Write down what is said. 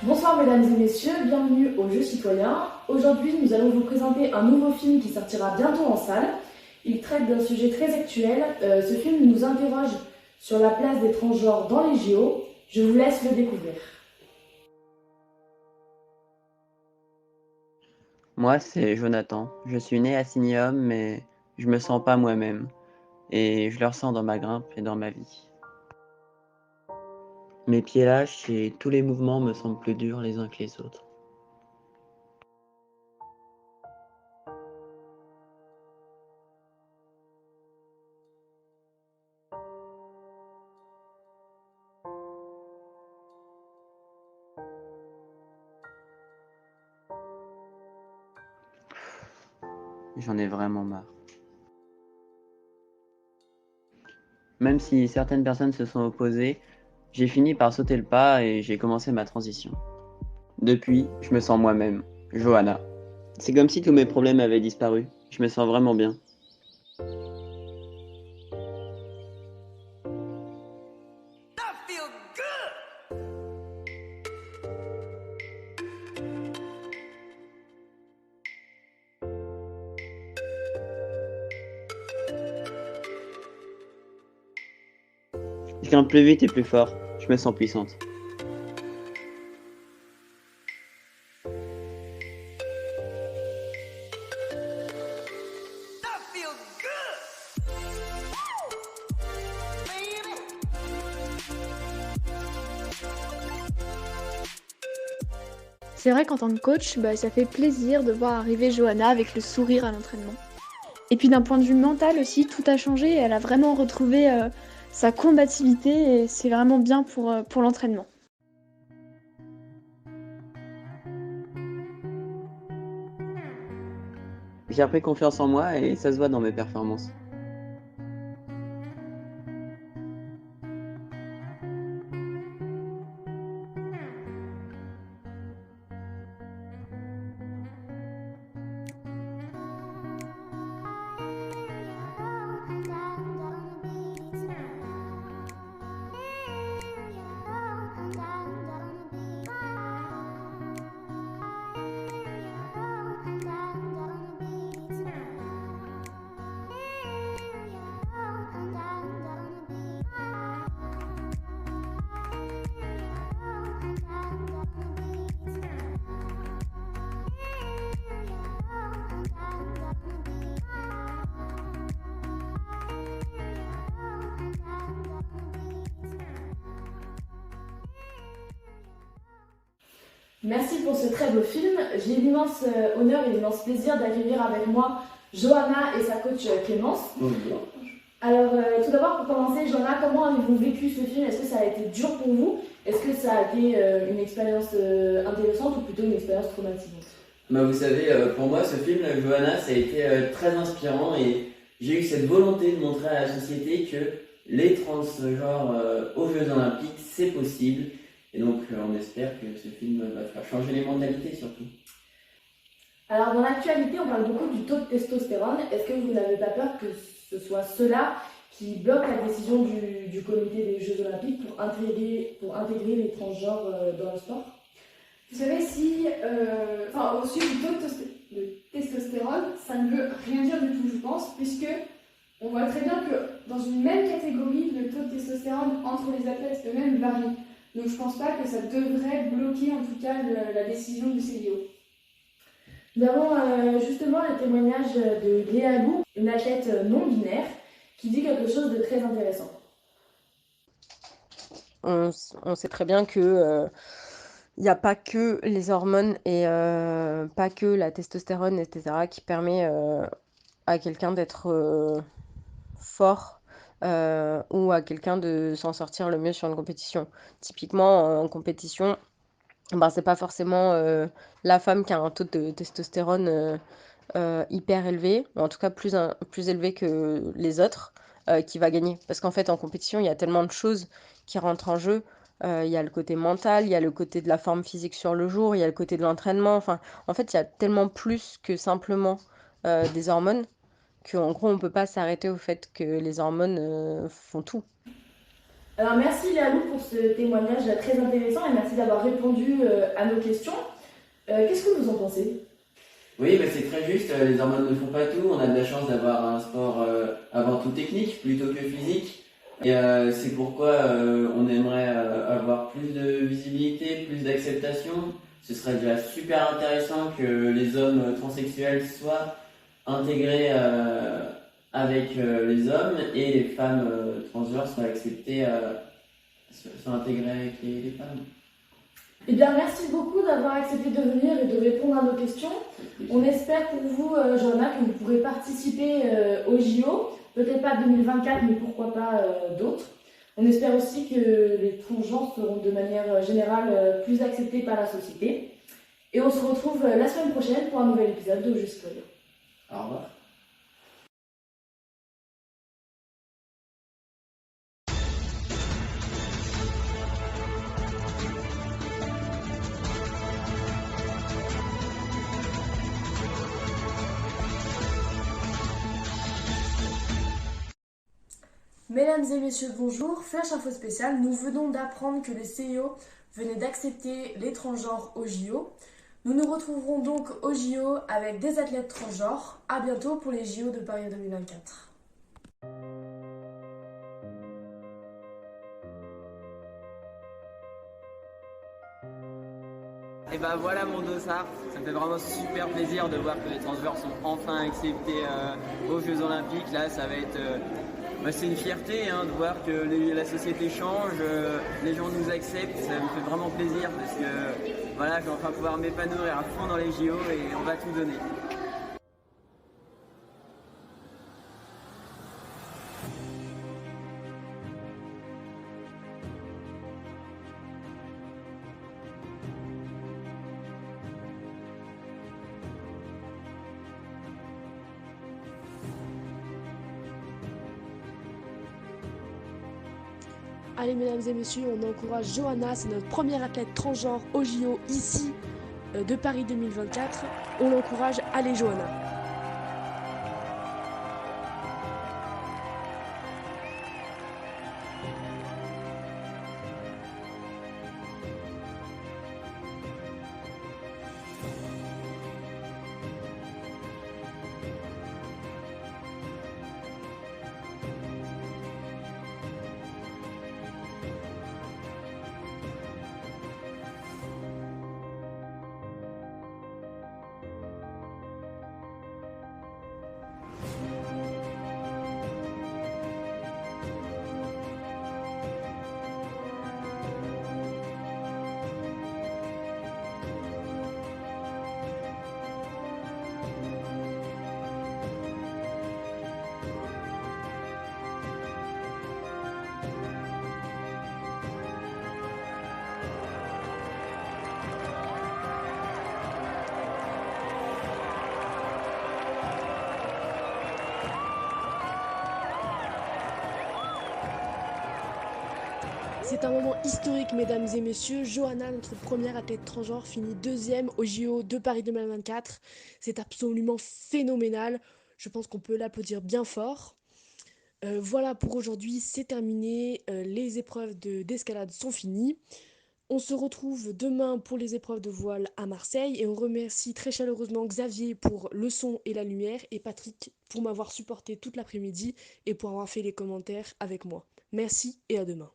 Bonsoir mesdames et messieurs, bienvenue aux Jeux Citoyens. Aujourd'hui, nous allons vous présenter un nouveau film qui sortira bientôt en salle. Il traite d'un sujet très actuel. Ce film nous interroge sur la place des transgenres dans les JO. Je vous laisse le découvrir. Moi, c'est Jonathan. Je suis né à Signium, mais je me sens pas moi-même. Et je le ressens dans ma grimpe et dans ma vie. Mes pieds lâchent et tous les mouvements me semblent plus durs les uns que les autres. J'en ai vraiment marre. Même si certaines personnes se sont opposées, j'ai fini par sauter le pas et j'ai commencé ma transition. Depuis, je me sens moi-même, Johanna. C'est comme si tous mes problèmes avaient disparu. Je me sens vraiment bien. Je grimpe plus vite et plus fort. Je me sens puissante. C'est vrai qu'en tant que coach, ça fait plaisir de voir arriver Johanna avec le sourire à l'entraînement. Et puis d'un point de vue mental aussi, tout a changé. Elle a vraiment retrouvé sa combativité et c'est vraiment bien pour l'entraînement. J'ai repris confiance en moi et ça se voit dans mes performances. Merci pour ce très beau film. J'ai l'immense honneur et l'immense plaisir d'accueillir avec moi Johanna et sa coach Clémence. Bonjour. Alors, tout d'abord, pour commencer, Johanna, comment avez-vous vécu ce film? Est-ce que ça a été dur pour vous? Est-ce que ça a été une expérience intéressante ou plutôt une expérience traumatisante? Vous savez, pour moi, ce film, Johanna, ça a été très inspirant et j'ai eu cette volonté de montrer à la société que les transgenres aux Jeux Olympiques, c'est possible. Et donc, on espère que ce film va faire changer les mentalités surtout. Alors, dans l'actualité, on parle beaucoup du taux de testostérone. Est-ce que vous n'avez pas peur que ce soit cela qui bloque la décision du comité des Jeux Olympiques pour intégrer les transgenres dans le sport? Vous savez, au sujet du taux de testostérone, ça ne veut rien dire du tout, je pense, puisque on voit très bien que dans une même catégorie, le taux de testostérone entre les athlètes eux-mêmes varie. Donc je ne pense pas que ça devrait bloquer en tout cas la décision du CIO. Nous avons justement le témoignage de Léa Lou, une athlète non-binaire, qui dit quelque chose de très intéressant. On sait très bien que il n'y a pas que les hormones et pas que la testostérone, etc., qui permet à quelqu'un d'être fort ou à quelqu'un de s'en sortir le mieux sur une compétition. Typiquement, en compétition, c'est pas forcément la femme qui a un taux de testostérone hyper élevé, ou en tout cas plus élevé que les autres, qui va gagner. Parce qu'en fait, en compétition, il y a tellement de choses qui rentrent en jeu. Il y a le côté mental, il y a le côté de la forme physique sur le jour, il y a le côté de l'entraînement. Enfin, en fait, il y a tellement plus que simplement des hormones qu'en gros, on peut pas s'arrêter au fait que les hormones font tout. Alors merci Léalou pour ce témoignage très intéressant et merci d'avoir répondu à nos questions. Qu'est-ce que vous en pensez? Oui, bah, c'est très juste, les hormones ne font pas tout. On a de la chance d'avoir un sport avant tout technique plutôt que physique. Et c'est pourquoi on aimerait avoir plus de visibilité, plus d'acceptation. Ce serait déjà super intéressant que les hommes transsexuels soient intégrés avec les hommes et les femmes transgenres soient acceptées, soient intégrées avec les femmes. Eh bien, merci beaucoup d'avoir accepté de venir et de répondre à nos questions. On espère pour vous, Johanna, que vous pourrez participer au JO. Peut-être pas 2024, mais pourquoi pas d'autres. On espère aussi que les transgenres seront de manière générale plus acceptés par la société. Et on se retrouve la semaine prochaine pour un nouvel épisode de Juste Citoyen. Au revoir. Mesdames et messieurs, bonjour. Flash Info spécial, nous venons d'apprendre que les CIO venaient d'accepter les transgenres au JO. Nous nous retrouverons donc au JO avec des athlètes transgenres. À bientôt pour les JO de Paris 2024. Et bah voilà mon dossard, ça me fait vraiment super plaisir de voir que les transgenres sont enfin acceptés aux Jeux Olympiques. Là ça va être, c'est une fierté de voir que la société change, les gens nous acceptent, ça me fait vraiment plaisir parce que voilà, je vais enfin pouvoir m'épanouir à fond dans les JO et on va tout donner. Allez mesdames et messieurs, on encourage Johanna, c'est notre première athlète transgenre au JO ici de Paris 2024. On l'encourage, allez Johanna. C'est un moment historique, mesdames et messieurs. Johanna, notre première athlète transgenre, finit deuxième au JO de Paris 2024. C'est absolument phénoménal. Je pense qu'on peut l'applaudir bien fort. Voilà pour aujourd'hui, c'est terminé. Les épreuves d'escalade sont finies. On se retrouve demain pour les épreuves de voile à Marseille et on remercie très chaleureusement Xavier pour le son et la lumière et Patrick pour m'avoir supporté toute l'après-midi et pour avoir fait les commentaires avec moi. Merci et à demain.